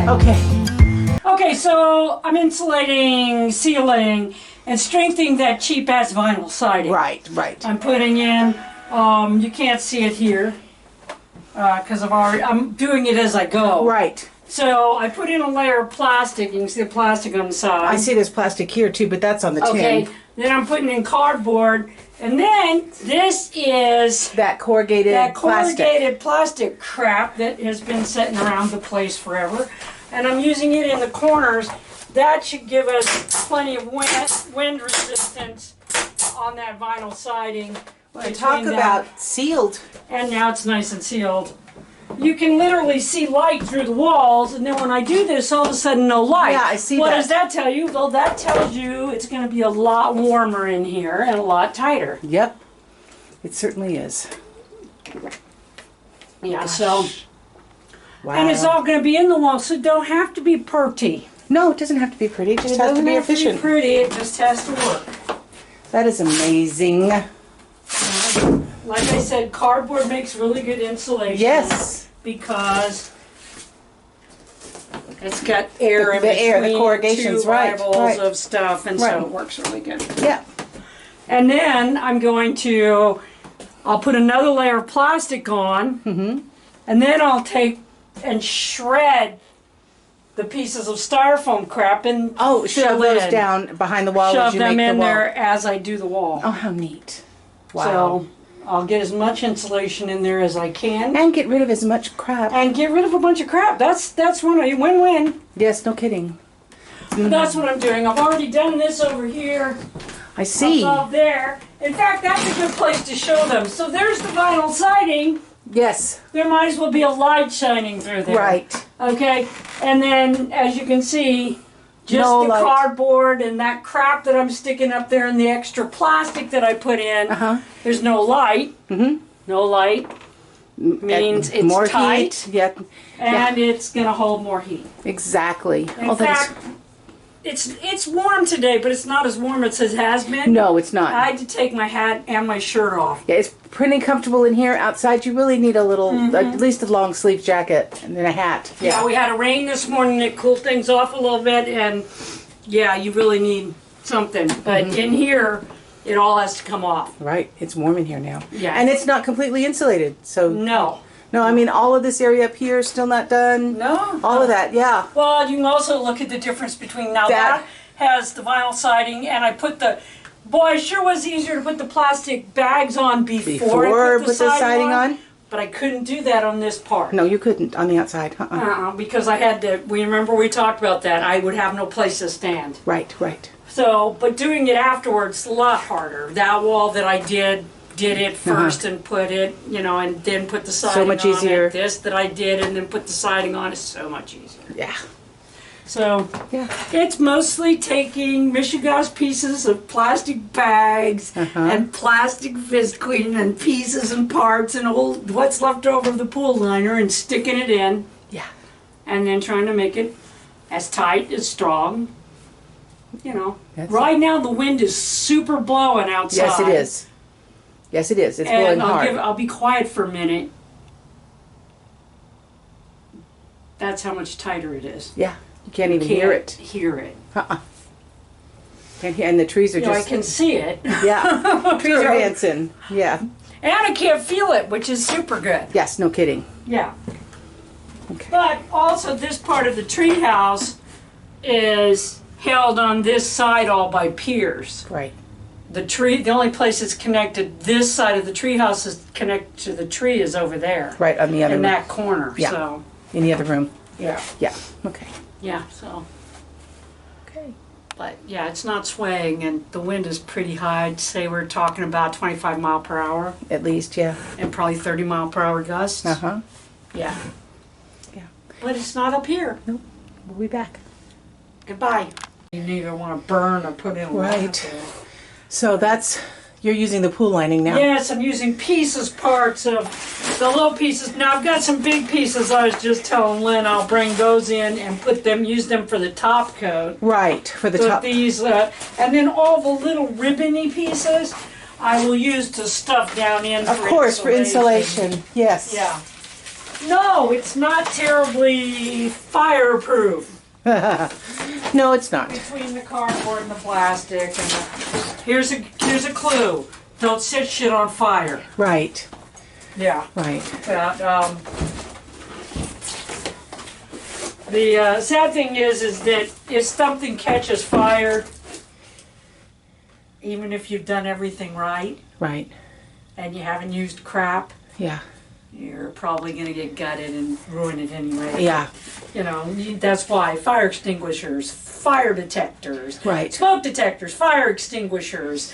Okay. Okay, so I'm insulating, sealing, and strengthening that cheap ass vinyl siding. Right, right. I'm putting in, you can't see it here, because I'm doing it as I go. Right. So I put in a layer of plastic. You can see the plastic on the side. I see there's plastic here too, but that's on the tin. Okay, then I'm putting in cardboard. And then this is that corrugated plastic crap that has been sitting around the place forever. And I'm using it in the corners. That should give us plenty of wind resistance on that vinyl siding. Well, talk about sealed. And now it's nice and sealed. You can literally see light through the walls, and then when I do this, all of a sudden no light. Yeah, I see What that. does that tell you? Well, that tells you it's going to be a lot warmer in here and a lot tighter. Yep, it certainly is. Yeah, so... Wow. And it's all going to be in the wall, so it don't have to be pretty. No, it doesn't have to be pretty. It just has to be efficient. It doesn't have to be pretty, it just has to work. That is amazing. Like I said, cardboard makes really good insulation. Yes. Because it's got air in between air, the corrugations, two right, levels right. of stuff, and Right. so it works really good. Yeah. And then I'll put another layer of plastic on, and then I'll take and shred the pieces of styrofoam crap and shove those down behind the wall as shove you them make in the wall. there as I do the wall. Oh, how neat. Wow. So I'll get as much insulation in there as I can. And get rid of as much crap. And get rid of a bunch of crap. That's win-win. Yes, no kidding. That's what I'm doing. I've already done this over here. I see. Above there. In fact, that's a good place to show them. So there's the vinyl siding. Yes. There might as well be a light shining through there. Right. Okay. And then, as you can see, just No the light. cardboard and that crap that I'm sticking up there and the extra plastic that I put in. There's no light. No light means it's more tight. heat. Yeah. And it's going to hold more heat. Exactly. In fact, it's warm today, but it's not as warm as it has been. No, it's not. I had to take my hat and my shirt off. Yeah, it's pretty comfortable in here. Outside, you really need a little, at least a long sleeve jacket and then a hat. Yeah, we had a rain this morning. It cooled things off a little bit, and yeah, you really need something. But in here, it all has to come off. Right. It's warm in here now. Yeah. And it's not completely insulated. So No. no, I mean all of this area up here is still not done. No. All of that, yeah. Well, you can also look at the difference between that has the vinyl siding, and I put the. Boy, it sure was easier to put the plastic bags on before I put the siding on. But I couldn't do that on this part. No, you couldn't on the outside. Because I had to. Remember we talked about that. I would have no place to stand. Right, right. So, but doing it afterwards, a lot harder. That wall that I did it first and put it, and then put the siding much on easier. it. This that I did and then put the siding on is so much easier. Yeah. So, Yeah. it's mostly taking Michigan's pieces of plastic bags and plastic visqueen and pieces and parts and what's left over of the pool liner and sticking it in. Yeah. And then trying to make it as tight, as strong. That's Right now the wind is super blowing outside. Yes, it is. Yes, it is. It's blowing hard. I'll be quiet for a minute. That's how much tighter it is. Yeah. You can't even hear it. Hear it. Can't hear, and the trees are I just... can see it. Yeah. Trees are dancing. Yeah. And I can't feel it, which is super good. Yes, no kidding. Yeah. Okay. But also this part of the treehouse is held on this side all by piers. Right. The only place it's connected, this side of the treehouse is connected to the tree is over there. Right, on the other in room. that corner. Yeah. So, In the other room. yeah. Yeah. Okay. Yeah, so. Okay. But yeah, it's not swaying and the wind is pretty high. I'd say we're talking about 25 mile per hour At least, yeah. and probably 30 mile per hour gusts. Uh-huh. Yeah. Yeah. But it's not up here. Nope. We'll be back. Goodbye. You neither want to burn or put in Right. So that's... You're using the pool lining now. Yes, I'm using parts of the little pieces. Now I've got some big pieces. I was just telling Lynn I'll bring those in and use them for the top coat. Right, for the top. These, and then all the little ribbony pieces I will use to stuff down in. Of course, for insulation. Yes. Yeah. No, it's not terribly fireproof. No, it's not. Between the cardboard and the plastic, and here's a clue: don't set shit on fire. Right. Yeah. Right. The sad thing is that if something catches fire, even if you've done everything right, Right. and you haven't used crap, Yeah. you're probably going to get gutted and ruin it anyway. Yeah. You know, that's why fire extinguishers, fire detectors, Right. smoke detectors, fire extinguishers.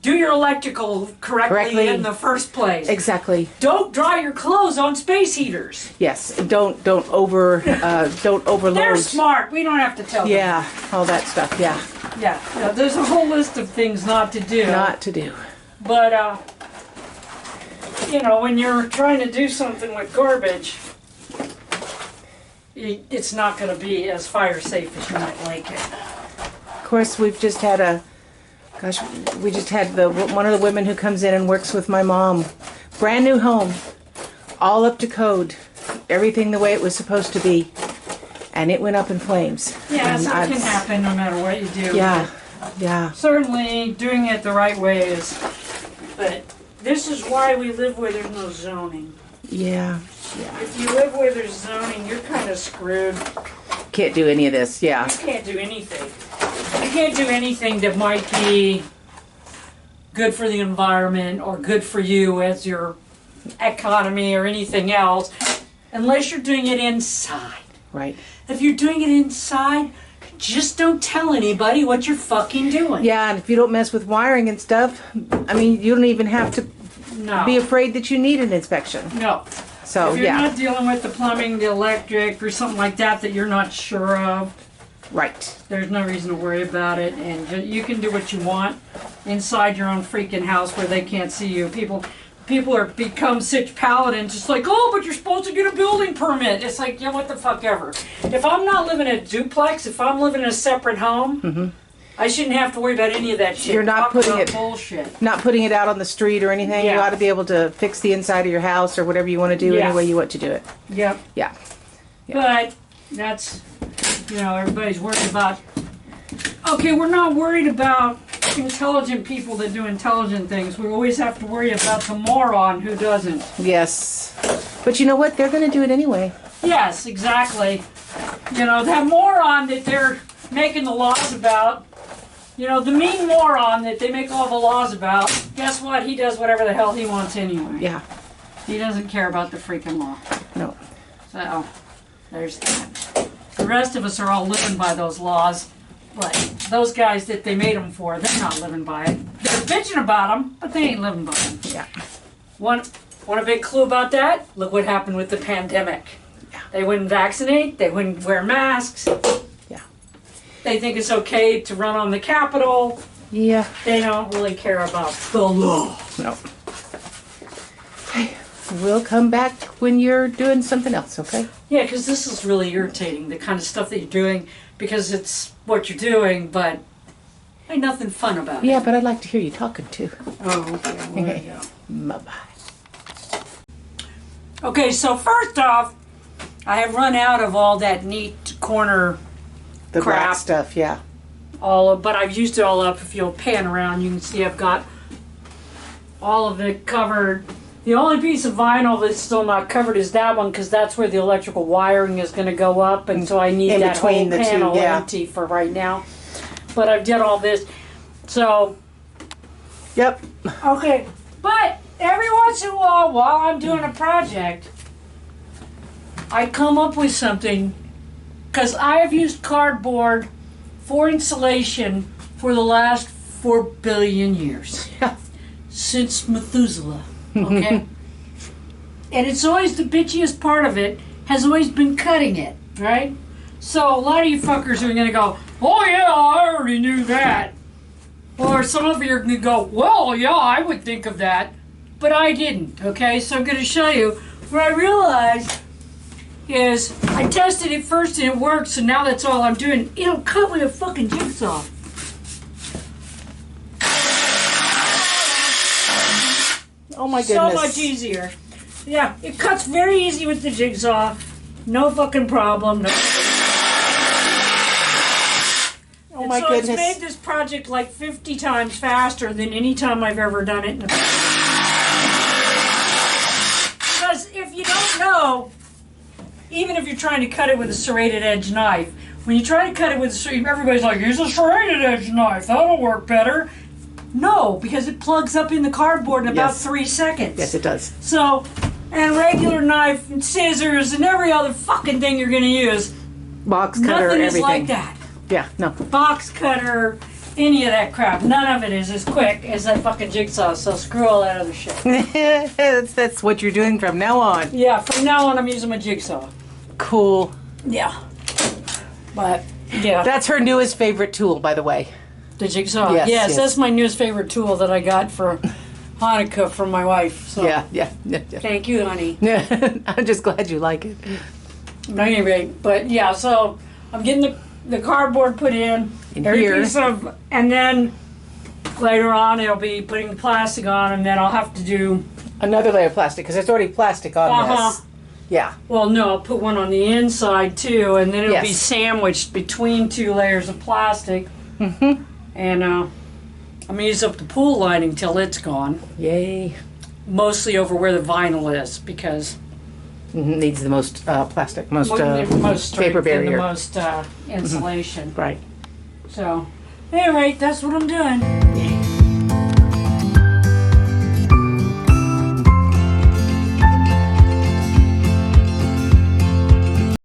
Do your electrical correctly in the first place. Exactly. Don't dry your clothes on space heaters. Yes. Don't overload. They're smart. We don't have to tell them. Yeah. All that stuff. Yeah. Yeah. There's a whole list of things not to do. Not to do. But you know, when you're trying to do something with garbage, it's not going to be as fire safe as you might like it. Of course, we've just had we just had one of the women who comes in and works with my mom. Brand new home, all up to code, everything the way it was supposed to be, and it went up in flames. Yeah, and so it can happen no matter what you do. Yeah, yeah. Certainly, doing it the right way is. But this is why we live where there's no zoning. Yeah, yeah. If you live where there's zoning, you're kind of screwed. Can't do any of this. Yeah. You can't do anything. You can't do anything that might be good for the environment or good for you as your economy or anything else unless you're doing it inside. Right. If you're doing it inside, just don't tell anybody what you're fucking doing. Yeah, and if you don't mess with wiring and stuff, I mean, you don't even have to be afraid that you need an inspection. No. So, if you're yeah. not dealing with the plumbing, the electric, or something like that you're not sure of, Right. there's no reason to worry about it, and you can do what you want inside your own freaking house where they can't see you. People are become such paladins. It's like, oh, but you're supposed to get a building permit. It's like, yeah, what the fuck ever. If I'm not living in a duplex, if I'm living in a separate home, I shouldn't have to worry about any of that shit. You're not putting it bullshit. Not putting it out on the street or anything. Yeah. You ought to be able to fix the inside of your house or whatever you want to do Yeah. any way you want to do it. Yep. Yeah. But that's, everybody's worried about, okay, we're not worried about intelligent people that do intelligent things. We always have to worry about the moron who doesn't. Yes. But you know what? They're going to do it anyway. Yes, exactly. That moron that they're making the laws about, the mean moron that they make all the laws about, guess what? He does whatever the hell he wants anyway. Yeah. He doesn't care about the freaking law. No. So, there's that. The rest of us are all living by those laws. But those guys that they made them for, they're not living by it. They're bitching about them, but they ain't living by them. Yeah. Want a big clue about that? Look what happened with the pandemic. Yeah. They wouldn't vaccinate. They wouldn't wear masks. Yeah. They think it's okay to run on the Capitol. Yeah. They don't really care about the law. No. Hey, we'll come back when you're doing something else, okay? Yeah, because this is really irritating, the kind of stuff that you're doing, because it's what you're doing, but ain't nothing fun about it. Yeah, but I'd like to hear you talking too. Oh, okay. Well, there you go. Bye-bye. Okay, so first off, I have run out of all that neat corner The crap. black stuff, yeah. But I've used it all up. If you'll pan around, you can see I've got all of it covered. The only piece of vinyl that's still not covered is that one, because that's where the electrical wiring is going to go up, and so I need In that between whole the two, panel yeah. empty for right now. But I've done all this, so Yep. okay. But every once in a while I'm doing a project, I come up with something, because I have used cardboard for insulation for the last 4 billion years. Yeah. Since Methuselah, okay? And it's always the bitchiest part of it has always been cutting it, right? So a lot of you fuckers are going to go, oh yeah, I already knew that. Or some of you are going to go, well, yeah, I would think of that. But I didn't, okay? So I'm going to show you. What I realized is I tested it first and it worked, so now that's all I'm doing. It'll cut with a fucking jigsaw. Oh my goodness. So much easier. Yeah, it cuts very easy with the jigsaw. No fucking problem. No. Oh my so goodness. It's made this project like 50 times faster than any time I've ever done it. Because if you don't know, even if you're trying to cut it with a serrated edge knife, when you try to cut it with everybody's like, use a serrated edge knife, that'll work better. No, because it plugs up in the cardboard in about 3 seconds. Yes, it does. So, and regular knife and scissors and every other fucking thing you're going to use, Box cutter, nothing everything. is like that. Yeah, no. Box cutter, any of that crap. None of it is as quick as that fucking jigsaw, so screw all that other shit. That's what you're doing from now on. Yeah, from now on I'm using my jigsaw. Cool. Yeah. But, yeah. That's her newest favorite tool, by the way. The jigsaw. Yes, Yes, yes. that's my newest favorite tool that I got for Hanukkah from my wife. So. Yeah. Thank you, honey. I'm just glad you like it. At any rate, but yeah, so I'm getting the cardboard put in every here. piece of, and then later on it'll be putting the plastic on, and then I'll have to do. Another layer of plastic, because there's already plastic on this. Yeah. Well, no, I'll put one on the inside too, and then it'll be Yes. sandwiched between 2 layers of plastic. Mm-hmm. And I'm gonna use up the pool lining till it's gone. Yay. Mostly over where the vinyl is, because Needs the most plastic, most, most strength paper and barrier. the most insulation. Right. So, at any rate, that's what I'm doing.